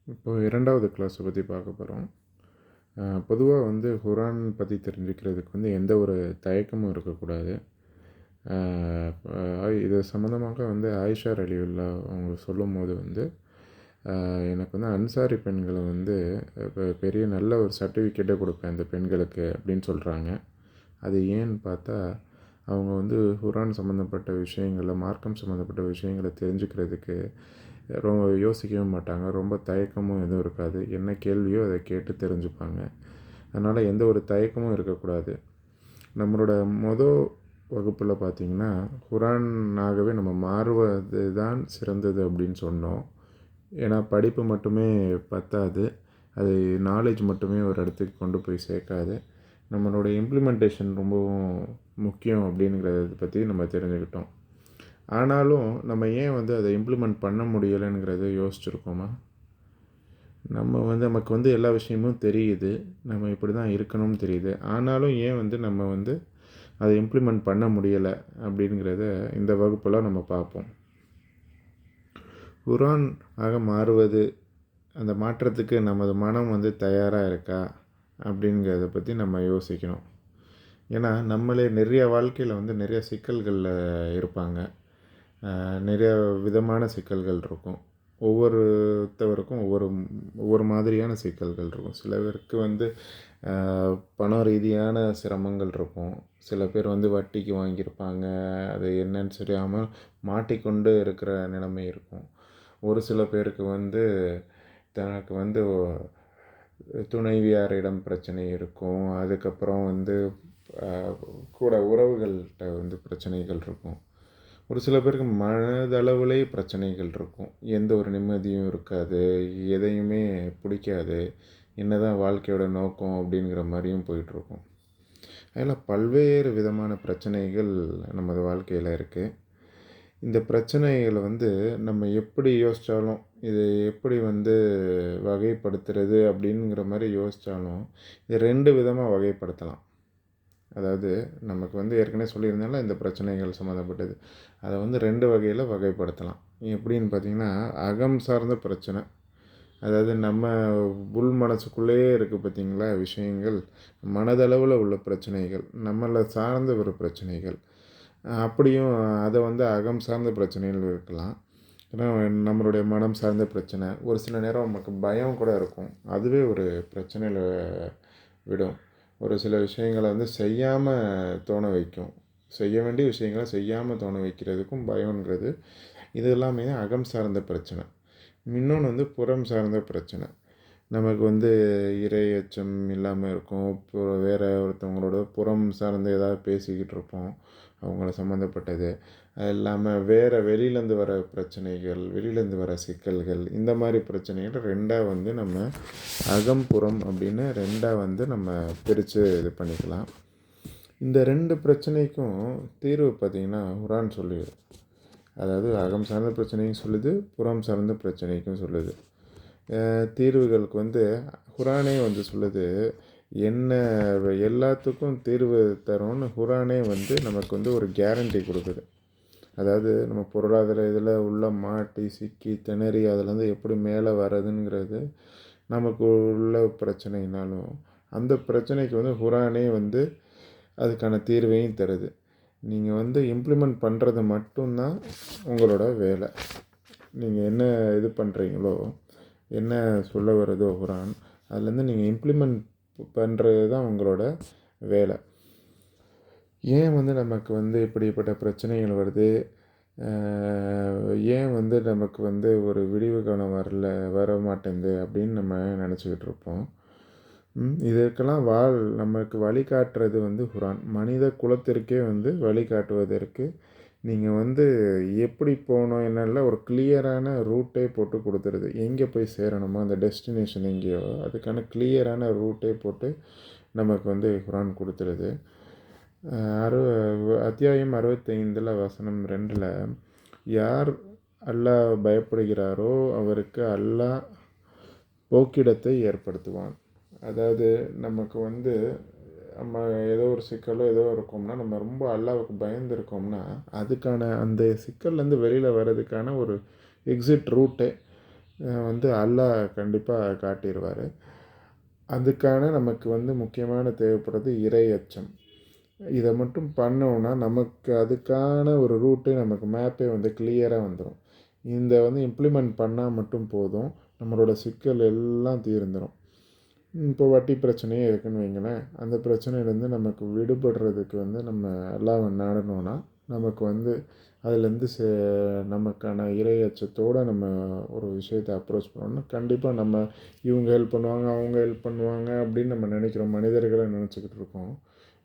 இப்போ 2வது கிளாஸை பற்றி பார்க்க போகிறோம். பொதுவா வந்து குரான் பற்றி தெரிஞ்சுக்கிறதுக்கு வந்து எந்த ஒரு தயக்கமும் இருக்கக்கூடாது. இது சம்மந்தமாக வந்து ஆயிஷா ரலியல்லாஹு அவங்க சொல்லும்போது வந்து, எனக்கு வந்து அன்சாரி பெண்களை வந்து பெரிய நல்ல ஒரு சர்டிஃபிகேட்டே கொடுப்பேன் அந்த பெண்களுக்கு அப்படின்னு சொல்கிறாங்க. அது ஏன்னு பார்த்தா, அவங்க வந்து குரான் சம்மந்தப்பட்ட விஷயங்களை, மார்க்கம் சம்மந்தப்பட்ட விஷயங்களை தெரிஞ்சுக்கிறதுக்கு ரொம்ப யோசிக்கவே மாட்டாங்க. ரொம்ப தயக்கமும் எதுவும் இருக்காது. என்ன கேள்வியோ அதை கேட்டு தெரிஞ்சுப்பாங்க. அதனால் எந்த ஒரு தயக்கமும் இருக்கக்கூடாது. நம்மளோட வகுப்பில் பார்த்திங்கன்னா, குரானாகவே நம்ம மாறுவது தான் சிறந்தது அப்படின்னு சொன்னோம். ஏன்னா படிப்பு மட்டுமே பத்தாது, அது நாலேஜ் மட்டுமே ஒரு இடத்துக்கு கொண்டு போய் சேர்க்காது. நம்மளோட இம்ப்ளிமெண்டேஷன் ரொம்பவும் முக்கியம் அப்படிங்கிறத பற்றி நம்ம தெரிஞ்சுக்கிட்டோம். ஆனாலும் நம்ம ஏன் வந்து அதை இம்ப்ளிமெண்ட் பண்ண முடியலைங்கிறத யோசிச்சுருக்கோமா? நமக்கு வந்து எல்லா விஷயமும் தெரியுது, நம்ம இப்படி தான் இருக்கணும்னு தெரியுது. ஆனாலும் ஏன் வந்து நம்ம வந்து அதை இம்ப்ளிமெண்ட் பண்ண முடியலை அப்படிங்கிறத இந்த வகுப்பில் நம்ம பார்ப்போம். குரான் ஆக மாறுவது, அந்த மாற்றத்துக்கு நமது மனம் வந்து தயாராக இருக்கா அப்படிங்கிறத பற்றி நம்ம யோசிக்கணும். ஏன்னா நம்மளே நிறைய வாழ்க்கையில் வந்து நிறைய சிக்கல்களில் இருப்பாங்க. நிறைய விதமான சிக்கல்கள் இருக்கும். ஒவ்வொருத்தவருக்கும் ஒவ்வொரு மாதிரியான சிக்கல்கள் இருக்கும். சில பேருக்கு வந்து பண ரீதியான சிரமங்கள் இருக்கும். சில பேர் வந்து வட்டிக்கு வாங்கியிருப்பாங்க, அது என்னன்னு தெரியாமல் மாட்டிக்கொண்டு இருக்கிற நிலைமை இருக்கும். ஒரு சில பேருக்கு வந்து தனக்கு வந்து துணைவியாரிடம் பிரச்சனை இருக்கும். அதுக்கப்புறம் வந்து கூட உறவுகள்கிட்ட வந்து பிரச்சனைகள் இருக்கும். ஒரு சில பேருக்கு மனதளவிலே பிரச்சனைகள் இருக்கும். எந்த ஒரு நிம்மதியும் இருக்காது, எதையுமே பிடிக்காது, என்ன தான் வாழ்க்கையோட நோக்கம் அப்படிங்கிற மாதிரியும் போயிட்டுருக்கும். அதில் பல்வேறு விதமான பிரச்சனைகள் நமது வாழ்க்கையில் இருக்குது. இந்த பிரச்சனைகளை வந்து நம்ம எப்படி யோசித்தாலும், இதை எப்படி வந்து வகைப்படுத்துறது அப்படிங்கிற மாதிரி யோசித்தாலும், இது 2 விதமாக வகைப்படுத்தலாம். அதாவது நமக்கு வந்து ஏற்கனவே சொல்லியிருந்தால இந்த பிரச்சனைகள் சம்மந்தப்பட்டது, அதை வந்து 2 வகையில் வகைப்படுத்தலாம். எப்படின்னு பார்த்திங்கன்னா, அகம் சார்ந்த பிரச்சனை, அதாவது நம்ம உள் மனசுக்குள்ளேயே இருக்குது பார்த்திங்களா விஷயங்கள், மனதளவில் உள்ள பிரச்சனைகள், நம்மளை சார்ந்த ஒரு பிரச்சனைகள். அப்படியும் அதை வந்து அகம் சார்ந்த பிரச்சனைகள் இருக்கலாம். ஏன்னா நம்மளுடைய மனம் சார்ந்த பிரச்சனை, ஒரு சில நேரம் நமக்கு பயம் கூட இருக்கும், அதுவே ஒரு பிரச்சனையில் விடும். ஒரு சில விஷயங்களை வந்து செய்யாமல் தோண வைக்கும். செய்ய வேண்டிய விஷயங்களை செய்யாமல் தோண வைக்கிறதுக்கும் பயம்ன்றது, இது எல்லாமே அகம் சார்ந்த பிரச்சனை. இன்னொன்று வந்து புறம் சார்ந்த பிரச்சனை. நமக்கு வந்து இறை அச்சம் இல்லாமல் இருக்கும். இப்போ வேறு ஒருத்தவங்களோட புறம் சார்ந்து ஏதாவது பேசிக்கிட்டு இருப்போம், அவங்கள சம்மந்தப்பட்டது. அது இல்லாமல் வேறு வெளியிலேருந்து வர பிரச்சனைகள், வெளியிலேருந்து வர சிக்கல்கள், இந்த மாதிரி பிரச்சனைகள் 2ஆக வந்து நம்ம அகம் புறம் அப்படின்னு 2ஆக வந்து நம்ம பிரித்து இது பண்ணிக்கலாம். இந்த 2 பிரச்சனைக்கும் தீர்வு பார்த்திங்கன்னா குரான் சொல்லுது. அதாவது அகம் சார்ந்த பிரச்சனையும் சொல்லுது, புறம் சார்ந்த பிரச்சனைக்கும் சொல்லுது. தீர்வுகளுக்கு வந்து குரானே வந்து சொல்லுது, என்ன எல்லாத்துக்கும் தீர்வு தரும்னு குரானே வந்து நமக்கு வந்து ஒரு கேரண்டி கொடுக்குது. அதாவது நம்ம பொருளாதார இதில் உள்ள மாட்டி சிக்கி திணறி அதிலேருந்து எப்படி மேலே வர்றதுங்கிறது நமக்கு உள்ள பிரச்சனைனாலும், அந்த பிரச்சனைக்கு வந்து குரானே வந்து அதுக்கான தீர்வையும் தருது. நீங்கள் வந்து இம்ப்ளிமெண்ட் பண்ணுறது மட்டும்தான் உங்களோட வேலை. நீங்கள் என்ன இது பண்ணுறீங்களோ, என்ன சொல்ல வருதோ குரான், அதுலேருந்து நீங்கள் இம்ப்ளிமெண்ட் பண்ணுறது தான் உங்களோட வேலை. ஏன் வந்து நமக்கு வந்து இப்படிப்பட்ட பிரச்சனைகள் வருது, ஏன் வந்து நமக்கு வந்து ஒரு விடிவு காலம் வர மாட்டேங்குது அப்படின்னு நம்ம நினச்சிக்கிட்டு இருப்போம். இதற்கெல்லாம் நமக்கு வழிகாட்டுறது வந்து குரான். மனித குலத்திற்கே வந்து வழிகாட்டுவதற்கு நீங்கள் வந்து எப்படி போகணும் என்னென்ன ஒரு கிளியரான ரூட்டே போட்டு கொடுத்துருது. எங்கே போய் சேரணுமோ அந்த டெஸ்டினேஷன் எங்கேயோ அதுக்கான கிளியரான ரூட்டே போட்டு நமக்கு வந்து குரான் கொடுத்துருது. அத்தியாயம் 65 வசனம் 2, யார் அல்லாஹ் பயப்படுகிறாரோ அவருக்கு அல்லாஹ் போக்கிடத்தை ஏற்படுத்துவான். அதாவது நமக்கு வந்து நம்ம ஏதோ ஒரு சிக்கலோ ஏதோ இருக்கோம்னா, நம்ம ரொம்ப அல்லாஹ்வுக்கு பயந்து இருக்கோம்னா, அதுக்கான அந்த சிக்கல்லேருந்து வெளியில் வர்றதுக்கான ஒரு எக்ஸிட் ரூட்டே வந்து அல்லாஹ் கண்டிப்பாக காட்டிடுவார். அதுக்கான நமக்கு வந்து முக்கியமான தேவைப்படுறது இறை அச்சம். இதை மட்டும் பண்ணோன்னா நமக்கு அதுக்கான ஒரு ரூட்டு நமக்கு மேப்பே வந்து கிளியராக வந்துடும். இந்த வந்து இம்ப்ளிமெண்ட் பண்ணால் மட்டும் போதும், நம்மளோட சிக்கல் எல்லாம் தீர்ந்துடும். இப்போ வட்டி பிரச்சனையே இருக்குதுன்னு வைங்களேன், அந்த பிரச்சனையிலேருந்து நமக்கு விடுபடுறதுக்கு வந்து நம்ம அல்லாஹ்வை நாடணும்னா நமக்கு வந்து அதுலேருந்து நமக்கான இறை அச்சத்தோடு நம்ம ஒரு விஷயத்தை அப்ரோச் பண்ணோம்னா கண்டிப்பாக நம்ம இவங்க ஹெல்ப் பண்ணுவாங்க, அவங்க ஹெல்ப் பண்ணுவாங்க அப்படின்னு நம்ம நினைக்கிறோம். மனிதர்களை நினச்சிக்கிட்டு இருக்கோம்.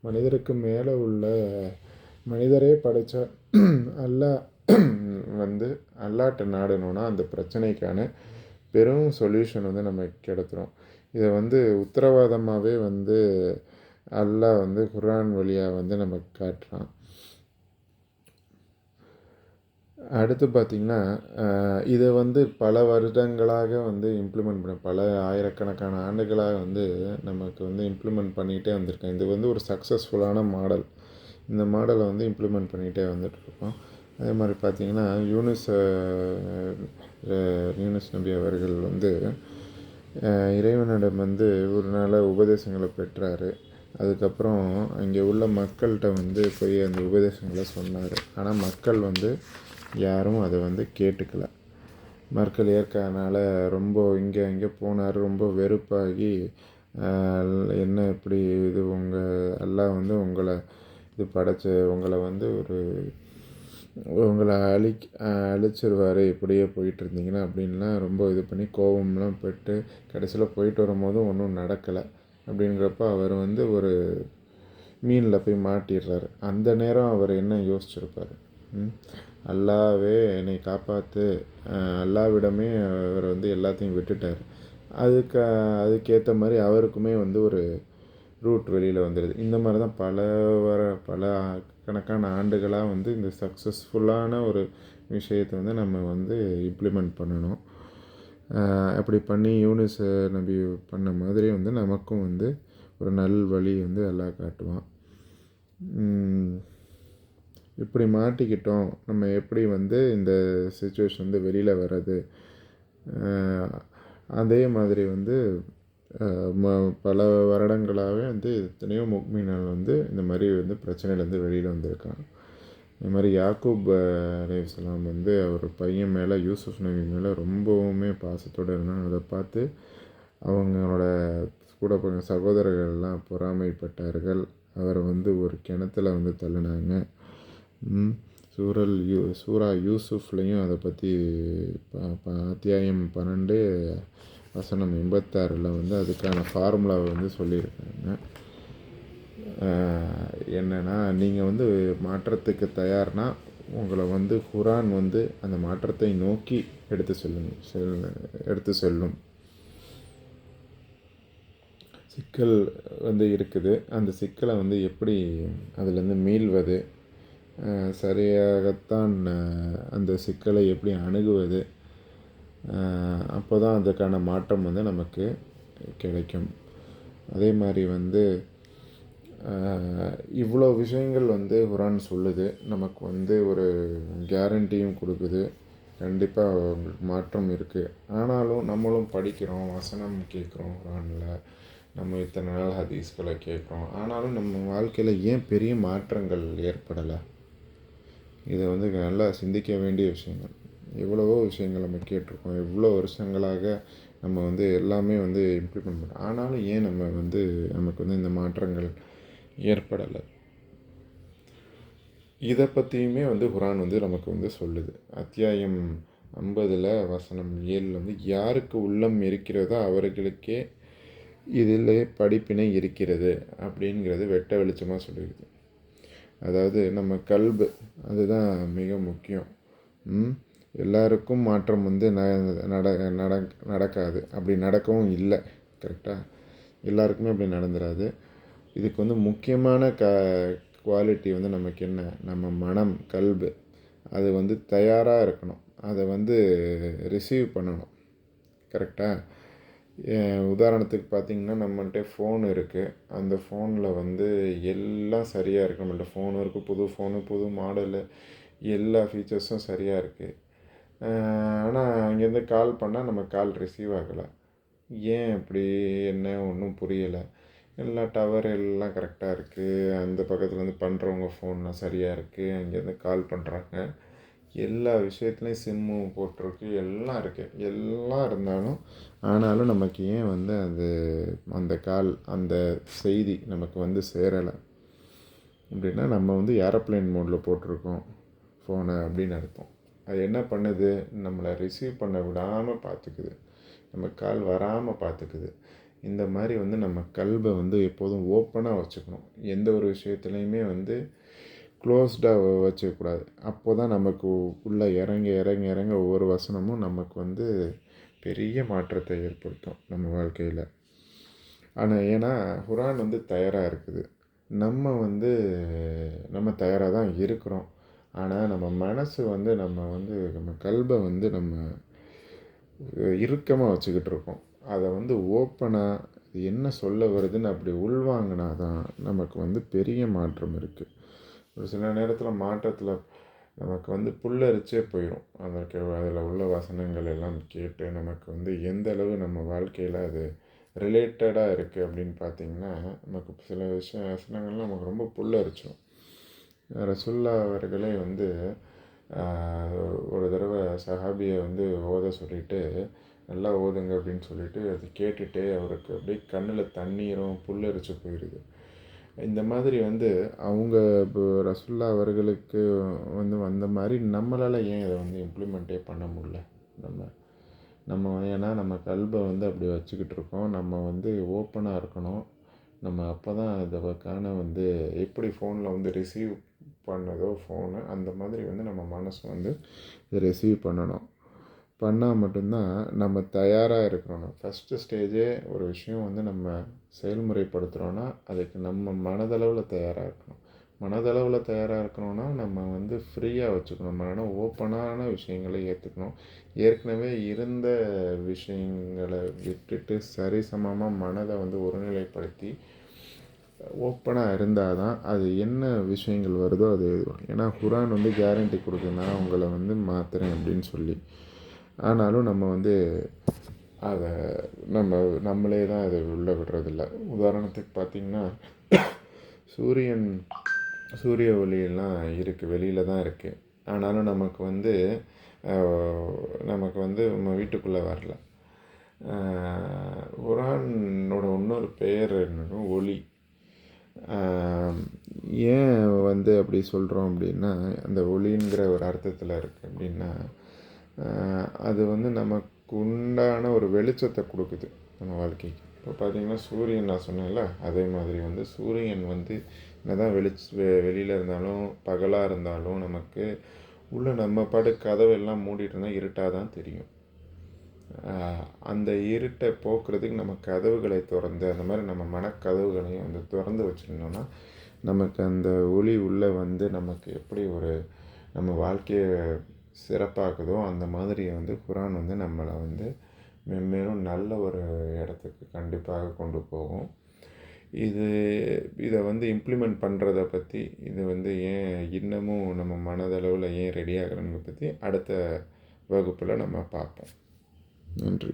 மனிதருக்கு மேலே உள்ள மனிதரே படைத்த அல்லாஹ் வந்து அல்லாட்ட நாடணும்னா அந்த பிரச்சனைக்கான பெரும் சொல்யூஷன் வந்து நமக்கு கிடைச்சிரும். இதை வந்து உத்தரவாதமாகவே வந்து அல்லாஹ் வந்து குர்ஆன் வழியாக வந்து நமக்கு காட்டுறான். அடுத்து பார்த்திங்கன்னா, இதை வந்து பல வருடங்களாக வந்து இம்ப்ளிமெண்ட் பண்ண பல ஆயிரக்கணக்கான ஆண்டுகளாக வந்து நமக்கு வந்து இம்ப்ளிமெண்ட் பண்ணிகிட்டே வந்திருக்கேன். இது வந்து ஒரு சக்ஸஸ்ஃபுல்லான மாடல். இந்த மாடலை வந்து இம்ப்ளிமெண்ட் பண்ணிகிட்டே வந்துட்டுருக்கோம். அதே மாதிரி பார்த்திங்கன்னா, யூனுஸ் நபி அவர்கள் வந்து இறைவனிடம் வந்து ஒரு நாள் உபதேசங்களை பெற்றார். அதுக்கப்புறம் அங்கே உள்ள மக்கள்கிட்ட வந்து போய் அந்த உபதேசங்களை சொன்னார். ஆனால் மக்கள் வந்து யாரும் அதை வந்து கேட்டுக்கல. மக்கள் ஏற்கனால ரொம்ப இங்கே அங்கே போனார். ரொம்ப வெறுப்பாகி என்ன இப்படி இது எல்லாம் வந்து உங்களை இது படைச்சு உங்களை வந்து உங்களை அழிச்சிருவார் இப்படியே போயிட்டு இருந்தீங்கன்னா அப்படின்லாம் ரொம்ப இது பண்ணி கோபம்லாம் பட்டு கடைசியில் போயிட்டு வரும்போதும் ஒன்றும் நடக்கலை. அப்படிங்கிறப்ப அவர் வந்து ஒரு மீனில் போய் மாட்டிடுறாரு. அந்த நேரம் அவர் என்ன யோசிச்சிருப்பார்? அல்லாவே என்னை காப்பாற்று, அல்லாவிடமே அவர் வந்து எல்லாத்தையும் விட்டுட்டார். அதுக்கேற்ற மாதிரி அவருக்குமே வந்து ஒரு ரூட் வெளியில் வந்துடுது. இந்த மாதிரி தான் பல கணக்கான ஆண்டுகளாக வந்து இந்த சக்ஸஸ்ஃபுல்லான ஒரு விஷயத்தை வந்து நம்ம வந்து இம்ப்ளிமெண்ட் பண்ணணும். அப்படி பண்ணி யூனுஸ் நபி பண்ண மாதிரி வந்து நமக்கும் வந்து ஒரு நல் வழி வந்து அல்லாஹ் காட்டுவான். இப்படி மாட்டிக்கிட்டோம், நம்ம எப்படி வந்து இந்த சிச்சுவேஷன் வந்து வெளியில் வர்றது? அதே மாதிரி வந்து பல வருடங்களாகவே வந்து எத்தனையோ முஃமின்கள் வந்து இந்த மாதிரி வந்து பிரச்சனையிலேருந்து வெளியில் வந்திருக்காங்க. இந்த மாதிரி யாக்கூப் அலைஹிஸ்ஸலாம் வந்து அவர் பையன் மேலே, யூசுஃப் நபி மேலே ரொம்பவுமே பாசத்தோடு இருந்தாங்க. அதை பார்த்து அவங்களோட கூட பிறந்த சகோதரர்கள்லாம் பொறாமைப்பட்டார்கள். அவரை வந்து ஒரு கிணத்துல வந்து தள்ளினாங்க. சூரா யூசுஃப்லேயும் அதை பற்றி அத்தியாயம் 12 வசனம் 86 வந்து அதுக்கான ஃபார்முலாவை வந்து சொல்லியிருக்காங்க. என்னென்னா, நீங்கள் வந்து மாற்றத்துக்கு தயார்னா உங்களை வந்து குர்ஆன் வந்து அந்த மாற்றத்தை நோக்கி எடுத்து செல்லும். சிக்கல் வந்து இருக்குது. அந்த சிக்கலை வந்து எப்படி அதிலேருந்து மீள்வது, சரியாகத்தான் அந்த சிக்கலை எப்படி அணுகுவது, அப்போ தான் அதுக்கான மாற்றம் வந்து நமக்கு கிடைக்கும். அதே மாதிரி வந்து இவ்வளோ விஷயங்கள் வந்து குர்ஆன் சொல்லுது. நமக்கு வந்து ஒரு கேரண்டியும் கொடுக்குது. கண்டிப்பாக மாற்றம் இருக்குது. ஆனாலும் நம்மளும் படிக்கிறோம், வசனம் கேட்குறோம் குர்ஆனில், நம்ம இத்தனை நாள் ஹதீஸ்களை கேட்குறோம். ஆனாலும் நம்ம வாழ்க்கையில் ஏன் பெரிய மாற்றங்கள் ஏற்படலை? இதை வந்து நல்லா சிந்திக்க வேண்டிய விஷயங்கள். எவ்வளவோ விஷயங்கள் நம்ம கேட்டிருக்கோம். எவ்வளோ வருஷங்களாக நம்ம வந்து எல்லாமே வந்து இம்ப்ளிமெண்ட் பண்ணுறோம். ஆனாலும் ஏன் நமக்கு வந்து இந்த மாற்றங்கள் ஏற்படலை? இதை பற்றியுமே வந்து குர்ஆன் வந்து நமக்கு வந்து சொல்லுது. அத்தியாயம் 50 வசனம் 7 வந்து யாருக்கு உள்ளம் இருக்கிறதோ அவர்களுக்கே இதில் படிப்பினை இருக்கிறது அப்படிங்கிறது வெட்ட வெளிச்சமாக சொல்லியிருக்குது. அதாவது நம்ம கல்பு அதுதான் மிக முக்கியம். எல்லாருக்கும் மாற்றம் வந்து நடக்காது. அப்படி நடக்கவும் இல்லை. கரெக்டாக எல்லாருக்குமே அப்படி நடந்துடாது. இதுக்கு வந்து முக்கியமான குவாலிட்டி வந்து நமக்கு என்ன? நம்ம மனம், கல்பு அது வந்து தயாராக இருக்கணும். அதை வந்து ரிசீவ் பண்ணணும். கரெக்டாக உதாரணத்துக்கு பார்த்திங்கன்னா, நம்மள்கிட்ட ஃபோன் இருக்குது. அந்த ஃபோனில் வந்து எல்லாம் சரியாக இருக்குது. நம்மள்ட்ட ஃபோனும் இருக்குது, புது ஃபோனு, புது மாடலு, எல்லா ஃபீச்சர்ஸும் சரியாக இருக்குது. ஆனால் அங்கேருந்து கால் பண்ணால் நம்ம கால் ரிசீவ் ஆகலை. ஏன் இப்படி என்ன ஒன்றும் புரியலை. எல்லாம் டவர் எல்லாம் கரெக்டாக இருக்குது, அந்த பக்கத்துலேருந்து பண்ணுறவங்க ஃபோன்லாம் சரியாக இருக்குது, அங்கேருந்து கால் பண்ணுறாங்க, எல்லா விஷயத்துலையும் சிம்மு போட்டிருக்கு, எல்லாம் இருக்குது, எல்லாம் இருந்தாலும் ஆனாலும் நமக்கு ஏன் வந்து அந்த கால் அந்த செய்தி நமக்கு வந்து சேரலை அப்படின்னா நம்ம வந்து ஏரோப்ளேன் மோடில் போட்டிருக்கோம் ஃபோனை அப்படின்னு அர்த்தம். அது என்ன பண்ணுது, நம்மளை ரிசீவ் பண்ண விடாமல் பார்த்துக்குது, நம்ம கால் வராமல் பார்த்துக்குது. இந்த மாதிரி வந்து நம்ம கல்வை வந்து எப்போதும் ஓப்பனாக வச்சுக்கணும். எந்த ஒரு விஷயத்துலையுமே வந்து க்ளோஸ்டாக வச்சுக்கக்கூடாது. அப்போ தான் நமக்கு உள்ளே இறங்க இறங்க இறங்க ஒவ்வொரு வசனமும் நமக்கு வந்து பெரிய மாற்றத்தை ஏற்படுத்தும் நம்ம வாழ்க்கையில். ஆனால் ஏன்னா குர்ஆன் வந்து தயாராக இருக்குது, நம்ம தயாராக தான் இருக்கிறோம். ஆனால் நம்ம மனசு வந்து நம்ம கல்வை வந்து நம்ம இறுக்கமாக வச்சுக்கிட்டு இருக்கோம். அதை வந்து ஓப்பனாக அது என்ன சொல்ல வருதுன்னு அப்படி உள்வாங்கினா தான் நமக்கு வந்து பெரிய மாற்றம் இருக்குது. ஒரு சில நேரத்தில் மாற்றத்தில் நமக்கு வந்து புல்லரிச்சே போயிடும். அதில் உள்ள வசனங்கள் எல்லாம் கேட்டு நமக்கு வந்து எந்த அளவு நம்ம வாழ்க்கையில் அது ரிலேட்டடாக இருக்குது அப்படின்னு பார்த்திங்கன்னா, நமக்கு சில வசனங்கள்லாம் நமக்கு ரொம்ப புல்லரிச்சிடும். ரசூல்லா அவர்களே வந்து ஒரு தடவை சஹாபியை வந்து ஓத சொல்லிவிட்டு, நல்லா ஓதுங்க அப்படின்னு சொல்லிட்டு அது கேட்டுகிட்டே அவருக்கு அப்படியே கண்ணில் தண்ணீரும் புல்லரிச்சு போயிடுது. இந்த மாதிரி வந்து அவங்க இப்போ ரசூல்லா அவர்களுக்கு வந்து வந்த மாதிரி நம்மளால் ஏன் இதை வந்து இம்ப்ளிமெண்ட்டே பண்ண முடியல? நம்ம ஏன்னா நம்ம கல்வை வந்து அப்படி வச்சுக்கிட்டு இருக்கோம். நம்ம வந்து ஓப்பனாக இருக்கணும். நம்ம அப்போ தான் அதுக்கான வந்து எப்படி ஃபோனில் வந்து ரிசீவ் பண்ணதோ ஃபோனு, அந்த மாதிரி வந்து நம்ம மனசு வந்து ரிசீவ் பண்ணணும். பண்ணால் மட்டும்தான் நம்ம தயாராக இருக்கிறோம். ஃபஸ்ட்டு ஸ்டேஜே ஒரு விஷயம் வந்து நம்ம செயல்முறைப்படுத்துகிறோன்னா அதுக்கு நம்ம மனதளவில் தயாராக இருக்கணும். மனதளவில் தயாராக இருக்கணும்னா நம்ம வந்து ஃப்ரீயாக வச்சுக்கணும். மனம் ஓப்பனான விஷயங்களை ஏற்றுக்கணும். ஏற்கனவே இருந்த விஷயங்களை விட்டுட்டு சரிசமமாக மனதை வந்து ஒருநிலைப்படுத்தி ஓப்பனாக இருந்தால் தான் அது என்ன விஷயங்கள் வருதோ அது எழுதுவாங்க. ஏன்னா குர்ஆன் வந்து கேரண்டி கொடுக்குது, நான் உங்களை வந்து மாற்றுறேன் அப்படின்னு சொல்லி. ஆனாலும் நம்ம வந்து அதை நம்மளே தான் அதை உள்ளே விடுறதில்ல. உதாரணத்துக்கு பார்த்திங்கன்னா, சூரிய ஒளியெல்லாம் இருக்குது, வெளியில் தான் இருக்குது. ஆனாலும் நமக்கு வந்து நம்ம வீட்டுக்குள்ளே வரல. குர்ஆனோட இன்னொரு பெயர் என்னன்னா ஒளி. ஏன் வந்து அப்படி சொல்கிறோம் அப்படின்னா, அந்த ஒளிங்கிற ஒரு அர்த்தத்தில் இருக்குது அப்படின்னா, அது வந்து நமக்கு உண்டான ஒரு வெளிச்சத்தை கொடுக்குது நம்ம வாழ்க்கைக்கு. இப்போ பார்த்திங்கன்னா சூரியன் நான் சொன்னேன்ல, அதே மாதிரி வந்து சூரியன் வந்து என்னதான் வெளியில் இருந்தாலும் பகலாக இருந்தாலும் நமக்கு உள்ள நம்ம பாட்டு கதவெல்லாம் மூடிட்டு இருந்தால் இருட்டாக தான் தெரியும். அந்த இருட்டை போக்குறதுக்கு நம்ம கதவுகளை திறந்து அந்த மாதிரி நம்ம மனக்கதவுகளையும் வந்து திறந்து வச்சுருந்தோம்னா நமக்கு அந்த ஒளி உள்ளே வந்து நமக்கு எப்படி ஒரு நம்ம வாழ்க்கையை சிறப்பாக்குதோ அந்த மாதிரி வந்து குர்ஆன் வந்து நம்மளை வந்து மென்மேலும் நல்ல ஒரு இடத்துக்கு கண்டிப்பாக கொண்டு போகும். இதை வந்து இம்ப்ளிமெண்ட் பண்ணுறதை பற்றி, இது வந்து ஏன் இன்னமும் நம்ம மனதளவில் ஏன் ரெடி ஆகிறோங்கிறத பற்றி அடுத்த வகுப்பில் நம்ம பார்ப்போம். நன்றி.